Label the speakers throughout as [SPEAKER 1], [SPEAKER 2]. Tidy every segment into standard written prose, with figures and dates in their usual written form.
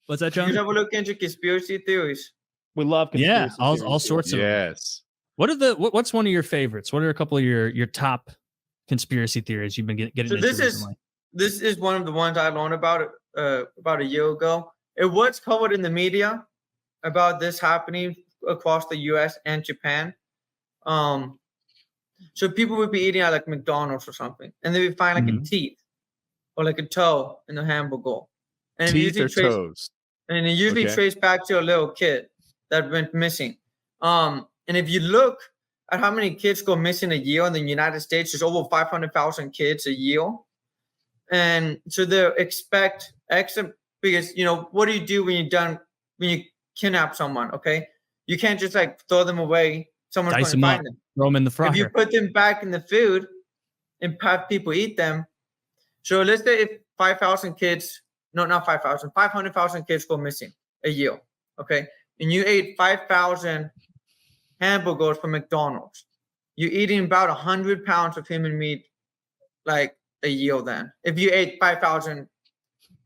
[SPEAKER 1] What's that, John?
[SPEAKER 2] You ever look into conspiracy theories?
[SPEAKER 3] We love conspiracy theories.
[SPEAKER 1] all sorts of them.
[SPEAKER 4] Yes.
[SPEAKER 1] What's one of your favorites? What are a couple of your top conspiracy theories you've been getting into recently?
[SPEAKER 2] This is one of the ones I learned about a year ago. It was covered in the media about this happening across the U.S. and Japan. So people would be eating at like McDonald's or something, and they would find like a teeth or like a toe in the hamburger. And
[SPEAKER 4] teeth or toes.
[SPEAKER 2] And it usually traced back to a little kid that went missing. And if you look at how many kids go missing a year in the United States, there's over 500,000 kids a year. And so they expect because, you know, what do you do when you kidnap someone? Okay. You can't just like throw them away. Someone's going to find them.
[SPEAKER 1] Throw them in the fryer.
[SPEAKER 2] If you put them back in the food and have people eat them. So let's say if 5,000 kids, no, not 5,000, 500,000 kids go missing a year. Okay. And you ate 5,000 hamburgers from McDonald's. You're eating about 100 pounds of human meat like a year then. If you ate 5,000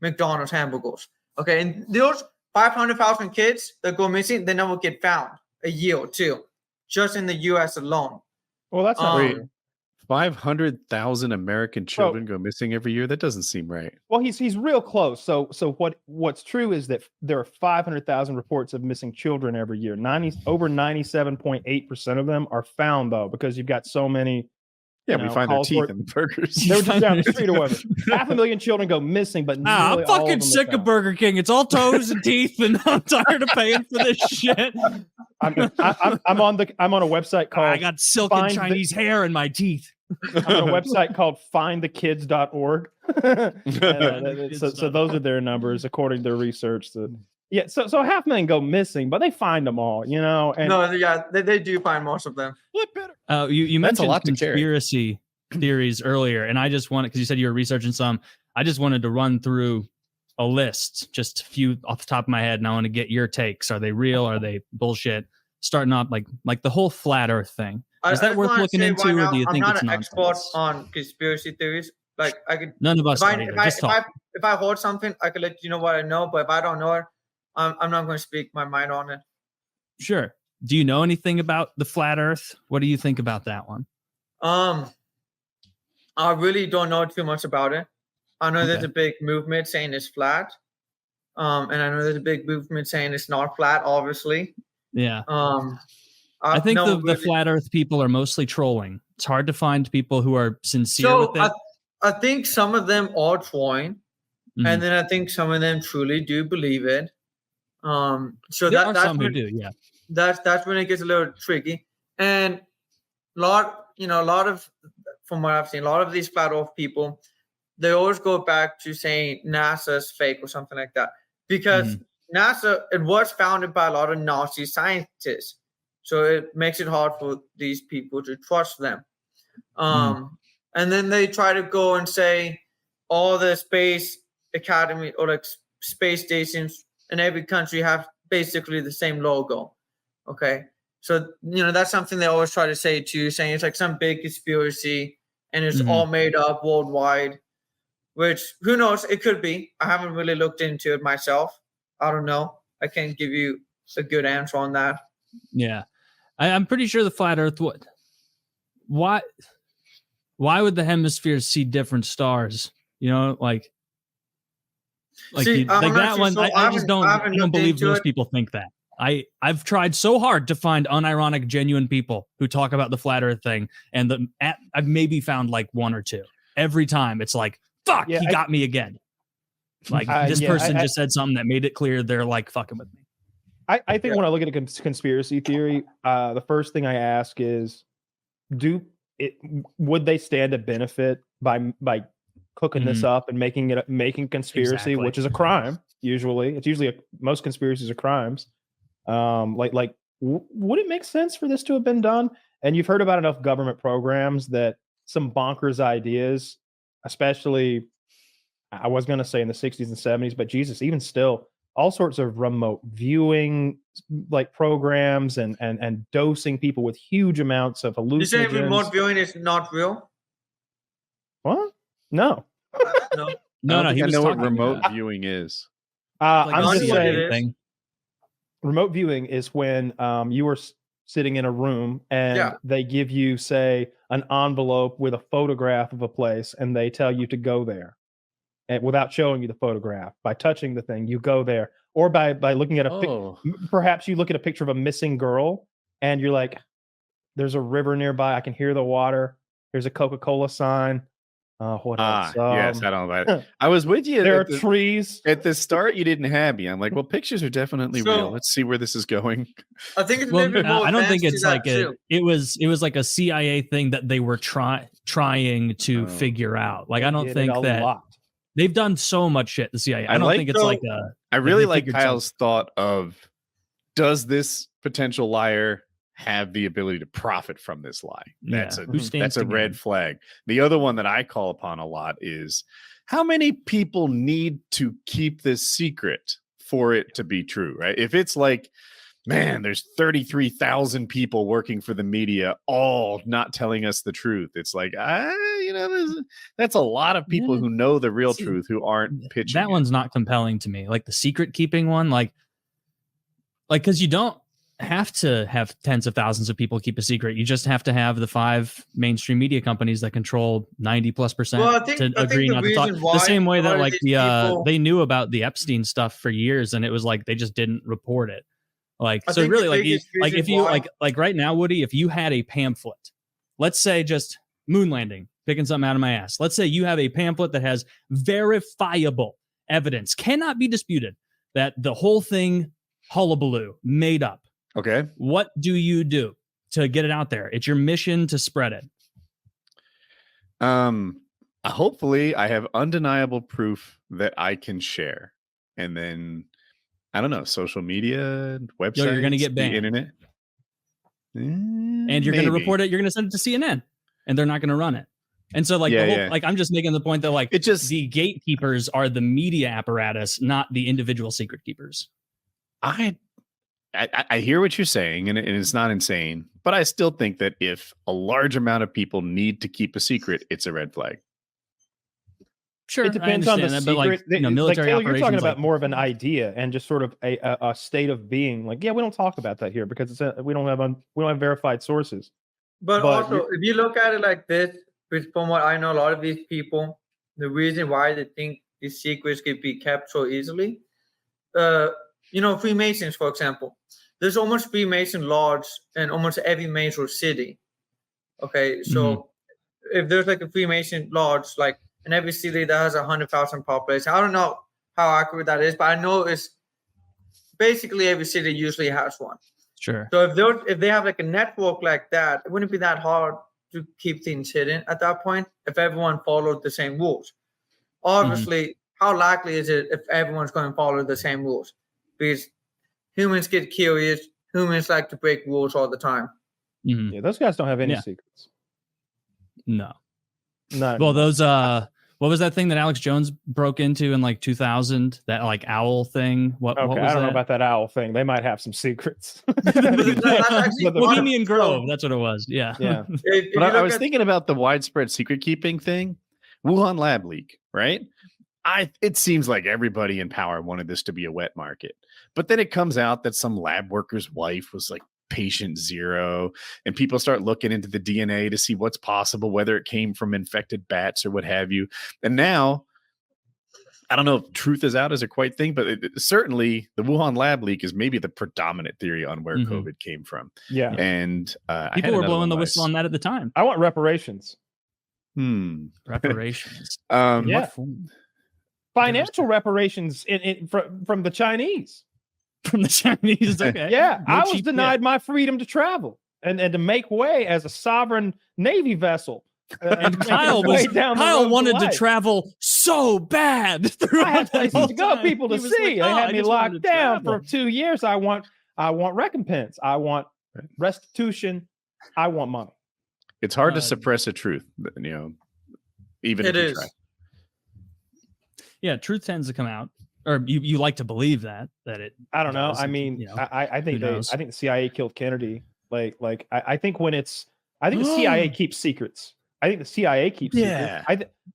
[SPEAKER 2] McDonald's hamburgers. Okay. And those 500,000 kids that go missing, they never get found a year or two, just in the U.S. alone.
[SPEAKER 3] Well, that's not
[SPEAKER 4] right. 500,000 American children go missing every year. That doesn't seem right.
[SPEAKER 3] Well, he's real close. So what's true is that there are 500,000 reports of missing children every year. Over 97.8% of them are found though, because you've got so many.
[SPEAKER 4] Yeah, we find their teeth in the burgers.
[SPEAKER 3] They were just down the street or whatever. 500,000 children go missing, but
[SPEAKER 1] I'm fucking sick of Burger King. It's all toes and teeth, and I'm tired of paying for this shit.
[SPEAKER 3] I'm on a website called.
[SPEAKER 1] I got silken Chinese hair in my teeth.
[SPEAKER 3] I'm on a website called findthekids.org. So those are their numbers according to research. Yeah, so 500,000 go missing, but they find them all, you know. And
[SPEAKER 2] no, yeah, they do find most of them.
[SPEAKER 1] You mentioned conspiracy theories earlier, and I just wanted, because you said you were researching some, I just wanted to run through a list, just a few off the top of my head, and I want to get your takes. Are they real? Are they bullshit? Starting off like the whole flat Earth thing. Is that worth looking into, or do you think it's nonsense? I'm not an expert
[SPEAKER 2] on conspiracy theories. Like I could.
[SPEAKER 1] None of us are either.
[SPEAKER 2] If I heard something, I could let you know what I know. But if I don't know it, I'm not going to speak my mind on it.
[SPEAKER 1] Sure. Do you know anything about the flat Earth? What do you think about that one?
[SPEAKER 2] I really don't know too much about it. I know there's a big movement saying it's flat. And I know there's a big movement saying it's not flat, obviously.
[SPEAKER 1] Yeah. I think the flat Earth people are mostly trolling. It's hard to find people who are sincere with it.
[SPEAKER 2] I think some of them are trolling, and then I think some of them truly do believe it. So
[SPEAKER 1] there are some who do, yeah.
[SPEAKER 2] That's when it gets a little tricky. And a lot of, from what I've seen, a lot of these flat Earth people, they always go back to saying NASA's fake or something like that, because NASA, it was founded by a lot of Nazi scientists. So it makes it hard for these people to trust them. And then they try to go and say all the space academy or like space stations in every country have basically the same logo. Okay. So, that's something they always try to say too, saying it's like some big conspiracy and it's all made up worldwide, which who knows? It could be. I haven't really looked into it myself. I don't know. I can't give you a good answer on that.
[SPEAKER 1] Yeah. I'm pretty sure the flat Earth would. Why would the hemispheres see different stars? Like that one. I just don't believe most people think that. I've tried so hard to find unironic, genuine people who talk about the flat Earth thing, and I've maybe found like one or two. Every time it's like, fuck, he got me again. Like this person just said something that made it clear they're like fucking with me.
[SPEAKER 3] I think when I look at a conspiracy theory, the first thing I ask is, would they stand to benefit by cooking this up and making conspiracy, which is a crime? Usually, most conspiracies are crimes. Would it make sense for this to have been done? And you've heard about enough government programs that some bonkers ideas, especially, I was going to say in the 60s and 70s, but Jesus, even still, all sorts of remote viewing programs and dosing people with huge amounts of hallucinogens.
[SPEAKER 2] You say remote viewing is not real?
[SPEAKER 3] What? No.
[SPEAKER 4] No. I know what remote viewing is.
[SPEAKER 1] Like
[SPEAKER 3] I'm just
[SPEAKER 1] CIA
[SPEAKER 3] saying, remote viewing is when you are sitting in a room and they give you, say, an envelope with a photograph of a place, and they tell you to go there, and without showing you the photograph, by touching the thing, you go there, or by looking at perhaps you look at a picture of a missing girl, and you're like, "There's a river nearby. I can hear the water. There's a Coca-Cola sign." What else?
[SPEAKER 4] Yes, I don't know about it. I was with you.
[SPEAKER 3] There are trees.
[SPEAKER 4] At the start, you didn't have me. I'm like, well, pictures are definitely real. Let's see where this is going.
[SPEAKER 2] I think it's a little bit more.
[SPEAKER 1] I don't think it's like it was like a CIA thing that they were trying to figure out. Like, I don't think that they've done so much shit. The CIA. I don't think it's like a.
[SPEAKER 4] I really like Kyle's thought of, does this potential liar have the ability to profit from this lie? That's a red flag. The other one that I call upon a lot is, how many people need to keep this secret for it to be true, right? If it's like, man, there's 33,000 people working for the media, all not telling us the truth. It's like, that's a lot of people who know the real truth who aren't pitching.
[SPEAKER 1] That one's not compelling to me. Like the secret keeping one, like, because you don't have to have tens of thousands of people keep a secret. You just have to have the 5 mainstream media companies that control 90+% to agree not to talk. The same way that like they knew about the Epstein stuff for years, and it was like they just didn't report it. Like, so really, like if you like right now, Woody, if you had a pamphlet, let's say just moon landing, picking something out of my ass. Let's say you have a pamphlet that has verifiable evidence, cannot be disputed, that the whole thing hullabaloo made up.
[SPEAKER 4] Okay.
[SPEAKER 1] What do you do to get it out there? It's your mission to spread it.
[SPEAKER 4] Hopefully I have undeniable proof that I can share. And then, I don't know, social media, websites,
[SPEAKER 1] you're going to get banned.
[SPEAKER 4] The internet.
[SPEAKER 1] And you're going to report it. You're going to send it to CNN, and they're not going to run it. And so like like, I'm just making the point that like the gatekeepers are the media apparatus, not the individual secret keepers.
[SPEAKER 4] I hear what you're saying, and it's not insane, but I still think that if a large amount of people need to keep a secret, it's a red flag.
[SPEAKER 1] Sure,
[SPEAKER 3] it depends on the secret.
[SPEAKER 1] But like, military operations.
[SPEAKER 3] You're talking about more of an idea and just sort of a state of being. Like, yeah, we don't talk about that here because we don't have verified sources.
[SPEAKER 2] But also, if you look at it like this, which from what I know, a lot of these people, the reason why they think these secrets could be kept so easily, Freemasons, for example. There's almost Freemason lodges in almost every major city. Okay, so if there's like a Freemason lodge, like in every city that has 100,000 population, I don't know how accurate that is, but I know it's basically every city usually has one.
[SPEAKER 1] Sure.
[SPEAKER 2] So if they have like a network like that, it wouldn't be that hard to keep things hidden at that point if everyone followed the same rules. Obviously, how likely is it if everyone's going to follow the same rules? Because humans get curious. Humans like to break rules all the time.
[SPEAKER 3] Yeah, those guys don't have any secrets.
[SPEAKER 1] No.
[SPEAKER 3] Not
[SPEAKER 1] well, those what was that thing that Alex Jones broke into in like 2000? That like owl thing. What was
[SPEAKER 3] I don't know about that owl thing. They might have some secrets.
[SPEAKER 1] Bohemian Grove. That's what it was. Yeah.
[SPEAKER 3] Yeah.
[SPEAKER 4] But I was thinking about the widespread secret keeping thing. Wuhan lab leak, right? It seems like everybody in power wanted this to be a wet market. But then it comes out that some lab worker's wife was like patient 0, and people start looking into the DNA to see what's possible, whether it came from infected bats or what have you. And now, I don't know if truth is out as a quite thing, but certainly the Wuhan lab leak is maybe the predominant theory on where COVID came from.
[SPEAKER 3] Yeah.
[SPEAKER 4] And
[SPEAKER 1] people were blowing the whistle on that at the time.
[SPEAKER 3] I want reparations.
[SPEAKER 1] Reparations.
[SPEAKER 3] Yeah. Financial reparations from the Chinese.
[SPEAKER 1] From the Chinese, okay.
[SPEAKER 3] Yeah, I was denied my freedom to travel and to make way as a sovereign Navy vessel.
[SPEAKER 1] And Kyle wanted to travel so bad.
[SPEAKER 3] I had places to go, people to see. They had me locked down for 2 years. I want recompense. I want restitution. I want money.
[SPEAKER 4] It's hard to suppress a truth, even if you try.
[SPEAKER 1] Yeah, truth tends to come out. Or you like to believe that it.
[SPEAKER 3] I don't know. I mean, I think the CIA killed Kennedy. I think the CIA keeps secrets. I think the CIA keeps secrets.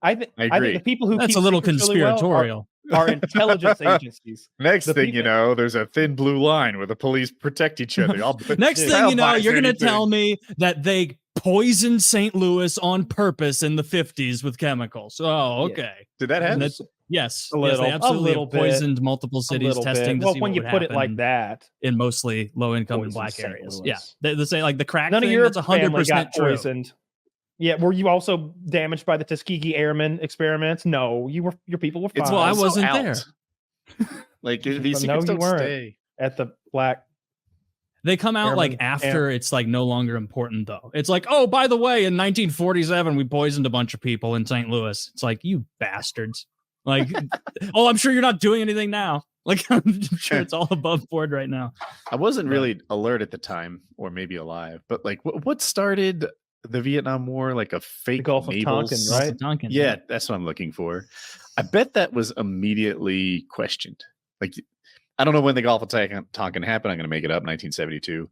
[SPEAKER 3] I think the people who
[SPEAKER 1] that's
[SPEAKER 3] keep
[SPEAKER 1] a little
[SPEAKER 3] conspiratorial are intelligence agencies.
[SPEAKER 4] Next thing you know, there's a thin blue line where the police protect each other.
[SPEAKER 1] Next thing you know, you're going to tell me that they poisoned St. Louis on purpose in the 50s with chemicals. Oh, okay.
[SPEAKER 4] Yeah. Did that happen?
[SPEAKER 1] Yes.
[SPEAKER 3] They
[SPEAKER 1] absolutely poisoned multiple cities testing.
[SPEAKER 3] Well, when you put it like that,
[SPEAKER 1] in mostly low-income and black areas. Yeah. They say like the crack
[SPEAKER 3] None
[SPEAKER 1] thing,
[SPEAKER 3] of your
[SPEAKER 1] that's 100%
[SPEAKER 3] got
[SPEAKER 1] true.
[SPEAKER 3] Poisoned. Yeah, were you also damaged by the Tuskegee Airmen experiments? No, your people were fine.
[SPEAKER 1] Well, I wasn't there.
[SPEAKER 4] Like these secrets don't stay
[SPEAKER 3] at the black.
[SPEAKER 1] They come out like after it's like no longer important though. It's like, oh, by the way, in 1947 we poisoned a bunch of people in St. Louis. It's like, you bastards. Like, oh, I'm sure you're not doing anything now. Like, I'm sure it's all above board right now.
[SPEAKER 4] I wasn't really alert at the time, or maybe alive, but like, what started the Vietnam War? Like a fake
[SPEAKER 3] Gulf of Tonkin, right?
[SPEAKER 1] Tonkin,
[SPEAKER 4] yeah, that's what I'm looking for. I bet that was immediately questioned. Like, I don't know when the Gulf of Tonkin happened. I'm going to make it up. 1972.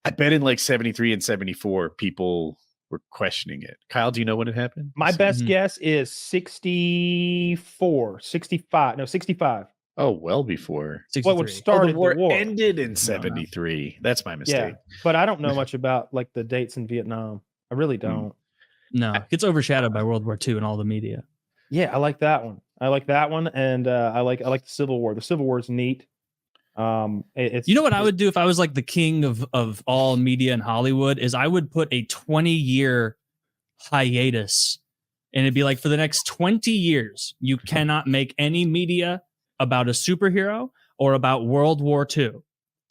[SPEAKER 4] I bet in like 73 and 74, people were questioning it. Kyle, do you know when it happened?
[SPEAKER 3] My best guess is 64, 65. No, 65.
[SPEAKER 4] Oh, well before.
[SPEAKER 3] What would started
[SPEAKER 4] the war ended in 73. That's my mistake.
[SPEAKER 3] Yeah, but I don't know much about like the dates in Vietnam. I really don't.
[SPEAKER 1] No, it gets overshadowed by World War II and all the media.
[SPEAKER 3] Yeah, I like that one. And I like the Civil War. The Civil War is neat. It's,
[SPEAKER 1] you know what I would do if I was like the king of all media in Hollywood is I would put a 20-year hiatus, and it'd be like, for the next 20 years, you cannot make any media about a superhero or about World War II.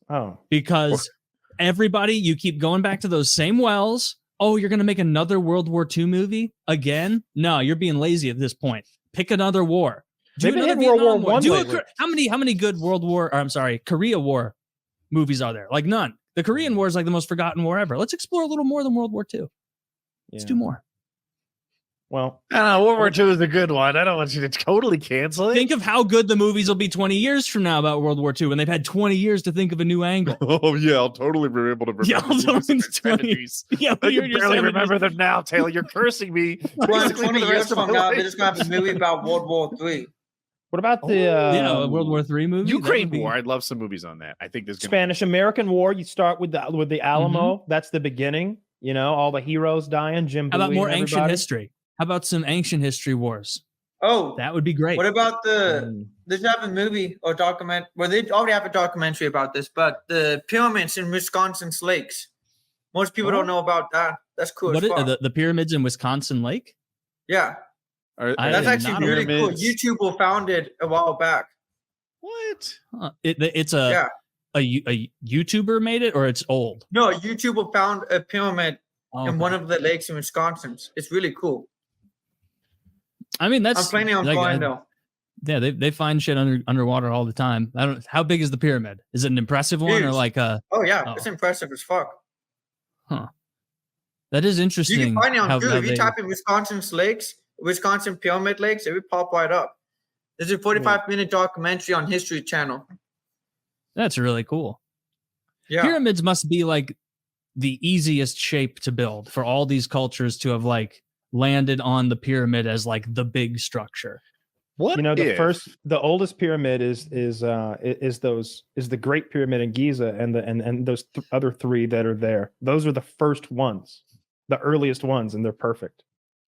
[SPEAKER 3] Oh,
[SPEAKER 1] because everybody, you keep going back to those same wells. Oh, you're going to make another World War II movie again? No, you're being lazy at this point. Pick another war.
[SPEAKER 3] They've been hitting World War I.
[SPEAKER 1] How many good Korea War movies are there? Like none. The Korean War is like the most forgotten war ever. Let's explore a little more than World War II. Let's do more.
[SPEAKER 3] Well,
[SPEAKER 4] I don't know. World War II is a good one. I don't want you to totally cancel it.
[SPEAKER 1] Think of how good the movies will be 20 years from now about World War II when they've had 20 years to think of a new angle.
[SPEAKER 4] Oh, yeah. I'll totally be able to remember.
[SPEAKER 1] Yeah, I
[SPEAKER 4] can barely remember them now, Taylor. You're cursing me.
[SPEAKER 2] Well, 20 years from now, they're just going to have a movie about World War III.
[SPEAKER 3] What about the
[SPEAKER 1] World War III movie?
[SPEAKER 4] Ukraine War. I'd love some movies on that. I think there's
[SPEAKER 3] Spanish-American War. You start with the Alamo. Mm-hmm. That's the beginning. You know, all the heroes dying. Jim.
[SPEAKER 1] How about more ancient history? How about some ancient history wars?
[SPEAKER 2] Oh,
[SPEAKER 1] that would be great.
[SPEAKER 2] What about they have a movie or document? Well, they already have a documentary about this, but the pyramids in Wisconsin's lakes. Most people don't know about that. That's cool.
[SPEAKER 1] What the pyramids in Wisconsin Lake?
[SPEAKER 2] Yeah. That's actually really cool. YouTube found it a while back.
[SPEAKER 4] What?
[SPEAKER 1] It's a YouTuber made it, or it's old?
[SPEAKER 2] No, YouTube found a pyramid in one of the lakes in Wisconsin. It's really cool.
[SPEAKER 1] I mean, I'm
[SPEAKER 2] planning on going though.
[SPEAKER 1] Yeah, they find shit underwater all the time. I don't. How big is the pyramid? Is it an impressive one or like a?
[SPEAKER 2] Oh yeah, it's impressive as fuck.
[SPEAKER 1] Huh. That is interesting.
[SPEAKER 2] You can find it on Google. If you type in Wisconsin's lakes, Wisconsin pyramid lakes, it would pop right up. There's a 45-minute documentary on History Channel.
[SPEAKER 1] That's really cool.
[SPEAKER 2] Yeah,
[SPEAKER 1] pyramids must be like the easiest shape to build for all these cultures to have like landed on the pyramid as like the big structure.
[SPEAKER 3] What the oldest pyramid is the Great Pyramid in Giza, and those other three that are there. Those are the first ones, the earliest ones, and they're perfect.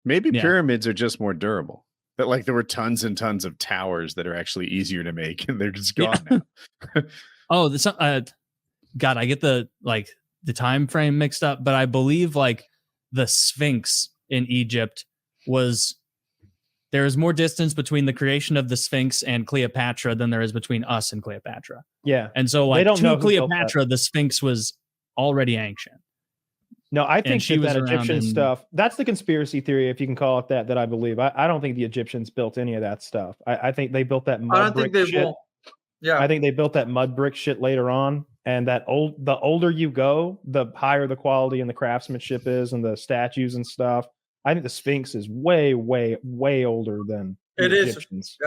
[SPEAKER 4] Maybe pyramids are just more durable. That like there were tons and tons of towers that are actually easier to make, and they're just gone now.
[SPEAKER 1] Oh, God, I get the time frame mixed up, but I believe like the Sphinx in Egypt there is more distance between the creation of the Sphinx and Cleopatra than there is between us and Cleopatra.
[SPEAKER 3] Yeah.
[SPEAKER 1] And so like to Cleopatra, the Sphinx was already ancient.
[SPEAKER 3] No, I think that Egyptian stuff, that's the conspiracy theory, if you can call it that I believe. I don't think the Egyptians built any of that stuff. I think they built that mud brick shit.
[SPEAKER 2] Yeah.
[SPEAKER 3] I think they built that mud brick shit later on. And the older you go, the higher the quality and the craftsmanship is, and the statues and stuff. I think the Sphinx is way, way, way older than the Egyptians.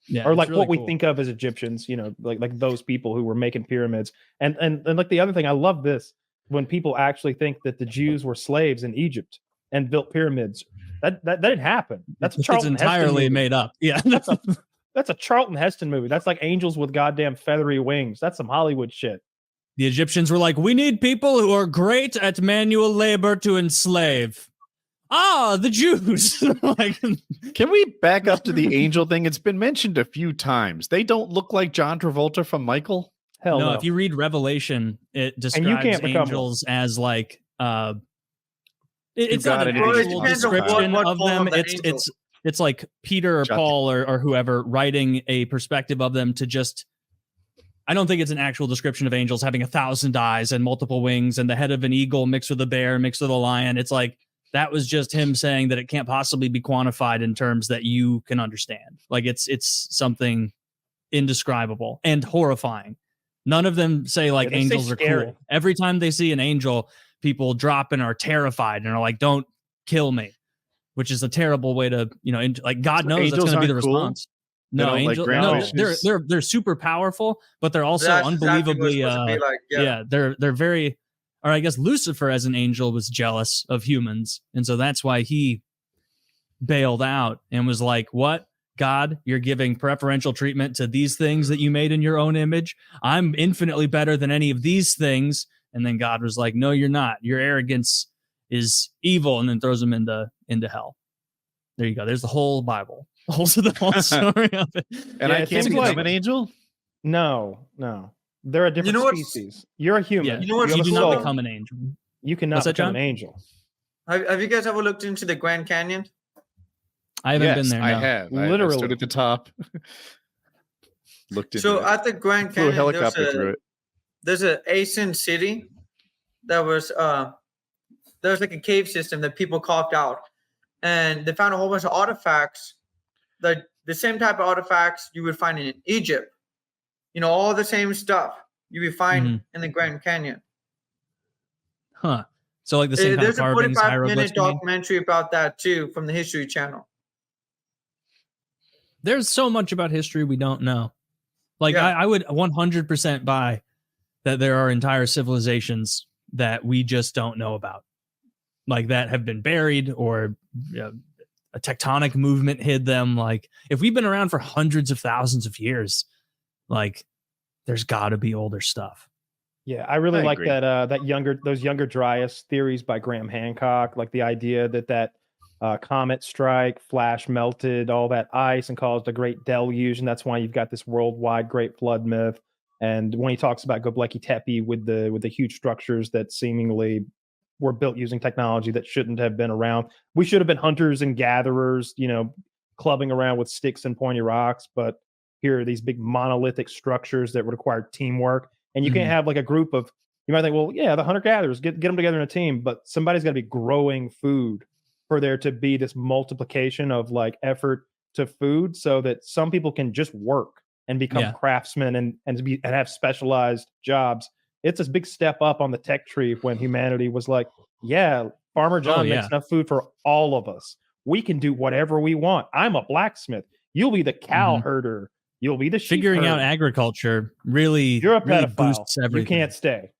[SPEAKER 2] Yeah.
[SPEAKER 3] Or like really what we think of as Egyptians, you know, like those people who were making pyramids. And like the other thing, I love this, when people actually think that the Jews were slaves in Egypt. and built pyramids. That didn't happen. That's a Charlton
[SPEAKER 1] It's entirely
[SPEAKER 3] Heston
[SPEAKER 1] made up. Yeah.
[SPEAKER 3] That's a Charlton Heston movie. That's like angels with goddamn feathery wings. That's some Hollywood shit.
[SPEAKER 1] The Egyptians were like, we need people who are great at manual labor to enslave. The Jews. Like,
[SPEAKER 4] can we back up to the angel thing? It's been mentioned a few times. They don't look like John Travolta from Michael.
[SPEAKER 3] Hell no.
[SPEAKER 1] If you read Revelation, it describes angels as like it's not an actual description of them. It's like Peter or Paul or whoever writing a perspective of them to just. I don't think it's an actual description of angels having 1,000 eyes and multiple wings and the head of an eagle mixed with a bear mixed with a lion. It's like that was just him saying that it can't possibly be quantified in terms that you can understand. Like it's something indescribable and horrifying. None of them say like angels are cool. Every time they see an angel, people drop and are terrified and are like, "Don't kill me," which is a terrible way to, like God knows that's going to be the response. No, angels. No, they're super powerful, but they're also unbelievably. They're very. Or I guess Lucifer as an angel was jealous of humans, and so that's why he bailed out and was like, "What, God? You're giving preferential treatment to these things that you made in your own image. I'm infinitely better than any of these things." And then God was like, "No, you're not. Your arrogance is evil," and then throws him into hell. There you go. There's the whole Bible. The whole story of it.
[SPEAKER 4] And I can't become an angel?
[SPEAKER 3] No. They're a different species. You're a human.
[SPEAKER 1] Yeah. You do not become an angel.
[SPEAKER 3] You cannot become an angel.
[SPEAKER 2] Have you guys ever looked into the Grand Canyon?
[SPEAKER 1] I haven't been there. No.
[SPEAKER 4] I have. Literally. I stood at the top. Looked into it.
[SPEAKER 2] At the Grand Canyon,
[SPEAKER 4] flew a helicopter through it.
[SPEAKER 2] There's an ancient city that was there was like a cave system that people carved out. And they found a whole bunch of artifacts, the same type of artifacts you would find in Egypt. All the same stuff you would find in the Grand Canyon.
[SPEAKER 1] Huh. So like the same kind of carvings,
[SPEAKER 2] there's a 45-minute documentary about that too from the History Channel.
[SPEAKER 1] There's so much about history we don't know. Like I would 100% buy that there are entire civilizations that we just don't know about. Like that have been buried or a tectonic movement hid them. Like if we've been around for hundreds of thousands of years, like there's got to be older stuff.
[SPEAKER 3] Yeah, I really like those younger Dryas theories by Graham Hancock, like the idea that comet strike, flash melted all that ice and caused a great deluge, and that's why you've got this worldwide great flood myth. And when he talks about Göbekli Tepe with the huge structures that seemingly were built using technology that shouldn't have been around, we should have been hunters and gatherers, clubbing around with sticks and pointy rocks. But here are these big monolithic structures that require teamwork. And you can't have like a group of, you might think, well, yeah, the hunter-gatherers, get them together in a team, but somebody's got to be growing food for there to be this multiplication of like effort to food so that some people can just work and become craftsmen and have specialized jobs. It's this big step up on the tech tree when humanity was like, yeah, Farmer John makes enough food for all of us. We can do whatever we want. I'm a blacksmith. You'll be the cow herder. You'll be the sheep
[SPEAKER 1] figuring
[SPEAKER 3] herder.
[SPEAKER 1] Out agriculture really,
[SPEAKER 3] you're a
[SPEAKER 1] really
[SPEAKER 3] pedophile.
[SPEAKER 1] Boosts everything.
[SPEAKER 3] You can't stay.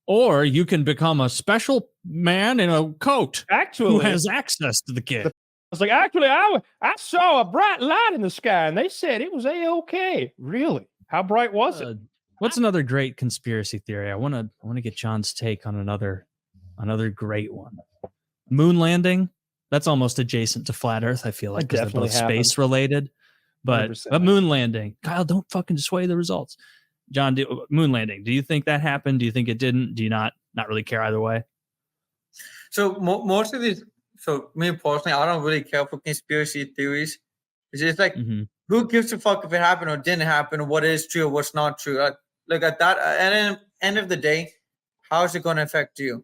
[SPEAKER 1] Or you can become a special man in a coat
[SPEAKER 3] who
[SPEAKER 1] has access to the kid.
[SPEAKER 3] I was like, actually, I saw a bright light in the sky, and they said it was A-OK. Really? How bright was it?
[SPEAKER 1] What's another great conspiracy theory? I want to get John's take on another great one. Moon landing. That's almost adjacent to flat Earth. I feel like because they're both space related. But moon landing, Kyle, don't fucking sway the results. John, moon landing. Do you think that happened? Do you think it didn't? Do you not really care either way?
[SPEAKER 2] So most of these. So me personally, I don't really care for conspiracy theories. It's just like who gives a fuck if it happened or didn't happen, or what is true or what's not true. Like at the end of the day, how is it going to affect you?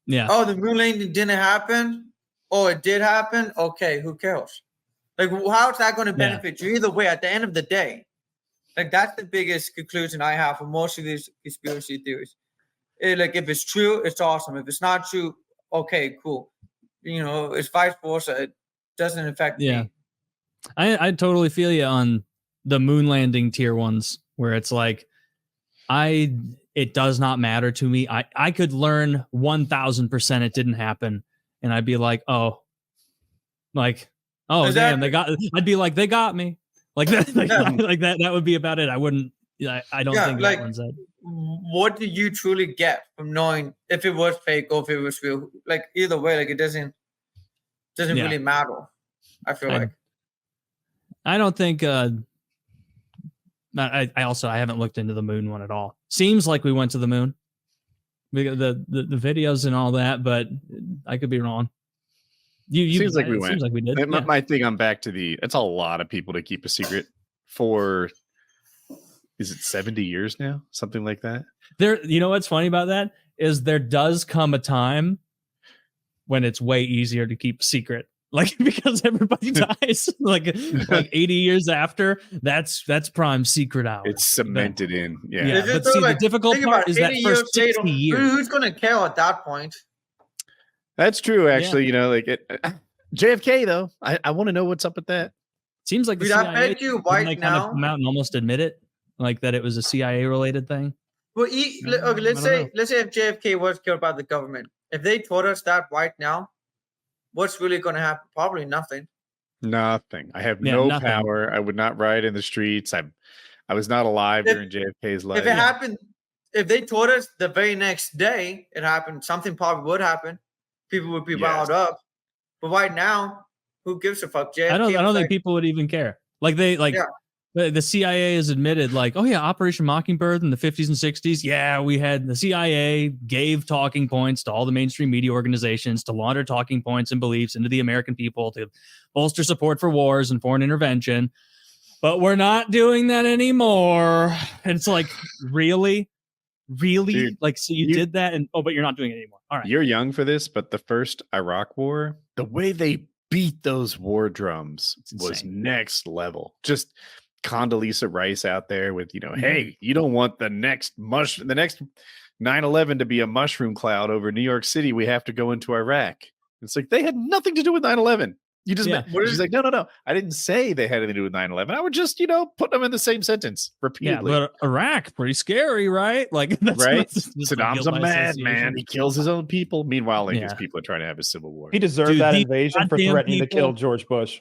[SPEAKER 1] Yeah.
[SPEAKER 2] Oh, the moon landing didn't happen. Oh, it did happen. Okay, who cares? Like, how is that going to benefit you? Either way, at the end of the day, like that's the biggest conclusion I have for most of these conspiracy theories. Like, if it's true, it's awesome. If it's not true, okay, cool. It's vice versa. It doesn't affect me.
[SPEAKER 1] I totally feel you on the moon landing tier ones where it's like, it does not matter to me. I could learn 1000% it didn't happen, and I'd be like, oh, exactly. Damn, they got. I'd be like, they got me. Like that, like that. That would be about it. I wouldn't. I don't think that one's it.
[SPEAKER 2] What do you truly get from knowing if it was fake or if it was real? Like either way, like it doesn't really matter. I feel like.
[SPEAKER 1] I don't think. I haven't looked into the moon one at all. Seems like we went to the moon. The videos and all that, but I could be wrong.
[SPEAKER 4] Seems like we went.
[SPEAKER 1] Seems like we did.
[SPEAKER 4] My thing, I'm back to it's a lot of people to keep a secret for. Is it 70 years now? Something like that.
[SPEAKER 1] You know what's funny about that is there does come a time when it's way easier to keep a secret. Like because everybody dies, like 80 years after, that's prime secret hour.
[SPEAKER 4] It's cemented in. Yeah.
[SPEAKER 1] But see, the difficult part is that first 60 years.
[SPEAKER 2] Who's going to care at that point?
[SPEAKER 4] That's true, actually. You know, like JFK though. I want to know what's up with that.
[SPEAKER 1] Seems like the
[SPEAKER 2] CIA, I bet you right now
[SPEAKER 1] kind of come out and almost admit it, like that it was a CIA related thing.
[SPEAKER 2] Well, let's say if JFK was killed by the government, if they told us that right now, what's really going to happen? Probably nothing.
[SPEAKER 4] Nothing. I have no power. I would not riot in the streets. I was not alive during JFK's life.
[SPEAKER 2] If it happened, if they told us the very next day it happened, something probably would happen. People would be riled up. But right now, who gives a fuck? JFK,
[SPEAKER 1] I don't think people would even care. Like the CIA has admitted, like, oh yeah, Operation Mockingbird in the 50s and 60s. Yeah, we had the CIA gave talking points to all the mainstream media organizations to launder talking points and beliefs into the American people to bolster support for wars and foreign intervention. But we're not doing that anymore. And it's like, really? Dude, like, so you did that and but you're not doing it anymore. All right.
[SPEAKER 4] You're young for this, but the first Iraq war, the way they beat those war drums was next level. Just Condoleezza Rice out there with, hey, you don't want the next 9/11 to be a mushroom cloud over New York City. We have to go into Iraq. It's like they had nothing to do with 9/11. You just she's like, no. I didn't say they had anything to do with 9/11. I would just, put them in the same sentence repeatedly.
[SPEAKER 1] Yeah, but Iraq, pretty scary, right? Like,
[SPEAKER 4] right? Saddam's a madman. He kills his own people. Meanwhile, his people are trying to have a civil war.
[SPEAKER 3] He deserved that invasion for threatening to kill George Bush.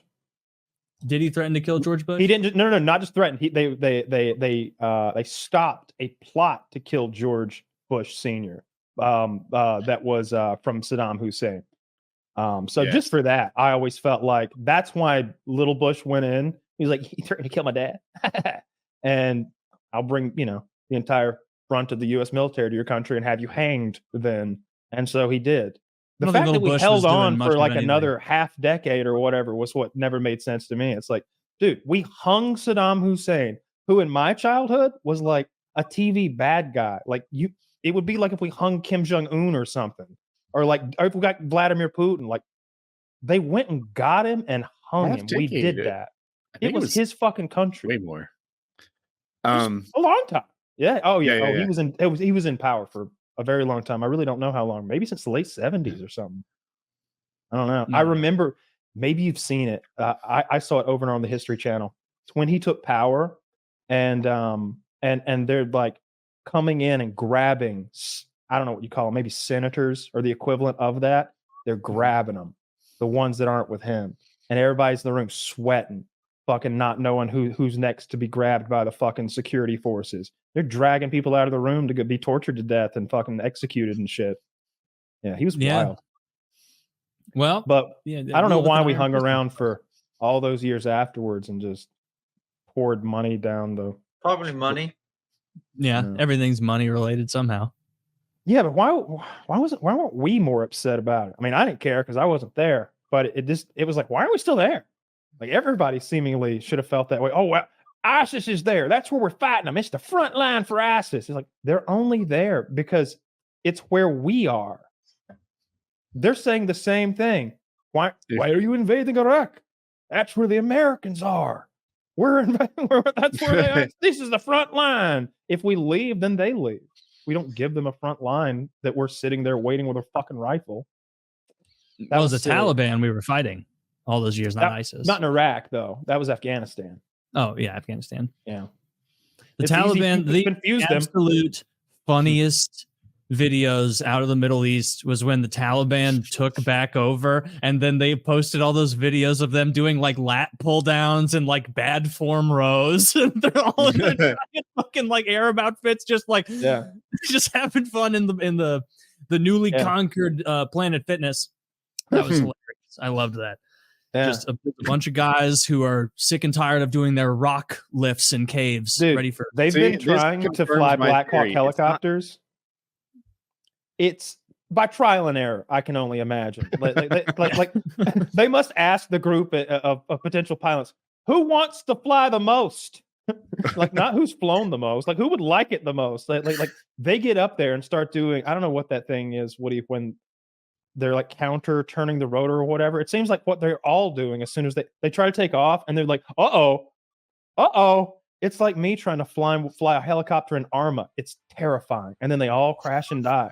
[SPEAKER 1] Did he threaten to kill George Bush?
[SPEAKER 3] He didn't. No, not just threaten. They stopped a plot to kill George Bush Sr. That was from Saddam Hussein. Just for that, I always felt like that's why little Bush went in. He's like, he threatened to kill my dad, and I'll bring the entire front of the U.S. military to your country and have you hanged then. And so he did. The fact that we held on for like another half decade or whatever was what never made sense to me. It's like, dude, we hung Saddam Hussein, who in my childhood was like a TV bad guy. Like it would be like if we hung Kim Jong-un or something, or if we got Vladimir Putin. Like they went and got him and hung him. We did that. It was his fucking country.
[SPEAKER 4] Way more.
[SPEAKER 3] A long time. Yeah. Oh yeah. He was in power for a very long time. I really don't know how long. Maybe since the late 70s or something. I don't know. I remember. Maybe you've seen it. I saw it over and on the History Channel. It's when he took power, and they're like coming in and grabbing. I don't know what you call them. Maybe senators or the equivalent of that. They're grabbing them, the ones that aren't with him, and everybody's in the room sweating, fucking not knowing who's next to be grabbed by the fucking security forces. They're dragging people out of the room to be tortured to death and fucking executed and shit. Yeah, he was wild.
[SPEAKER 1] Well,
[SPEAKER 3] but I don't know why we hung around for all those years afterwards and just poured money down the.
[SPEAKER 2] Probably money.
[SPEAKER 1] Yeah, everything's money related somehow.
[SPEAKER 3] Yeah, but why weren't we more upset about it? I mean, I didn't care because I wasn't there, but it was like, why are we still there? Like everybody seemingly should have felt that way. Oh well, ISIS is there. That's where we're fighting them. It's the front line for ISIS. It's like they're only there because it's where we are. They're saying the same thing. Why are you invading Iraq? That's where the Americans are. That's where they are. This is the front line. If we leave, then they leave. We don't give them a front line that we're sitting there waiting with a fucking rifle.
[SPEAKER 1] That was the Taliban we were fighting all those years, not ISIS.
[SPEAKER 3] Not in Iraq, though. That was Afghanistan.
[SPEAKER 1] Oh, yeah, Afghanistan.
[SPEAKER 3] Yeah.
[SPEAKER 1] The Taliban, the absolute funniest videos out of the Middle East was when the Taliban took back over, and then they posted all those videos of them doing like lat pull downs and like bad form rows, and they're all in their fucking like Arab outfits, just like just having fun in the newly conquered Planet Fitness. That was hilarious. I loved that. Just a bunch of guys who are sick and tired of doing their rock lifts in caves.
[SPEAKER 3] Dude,
[SPEAKER 1] ready for
[SPEAKER 3] they've been trying to fly Black Hawk helicopters. It's by trial and error, I can only imagine. Like they must ask the group of potential pilots, who wants to fly the most? Like, not who's flown the most, like who would like it the most. Like they get up there and start doing, I don't know what that thing is, Woody, when they're like counter turning the rotor or whatever. It seems like what they're all doing as soon as they try to take off, and they're like, uh-oh. It's like me trying to fly a helicopter in Arma. It's terrifying. And then they all crash and die.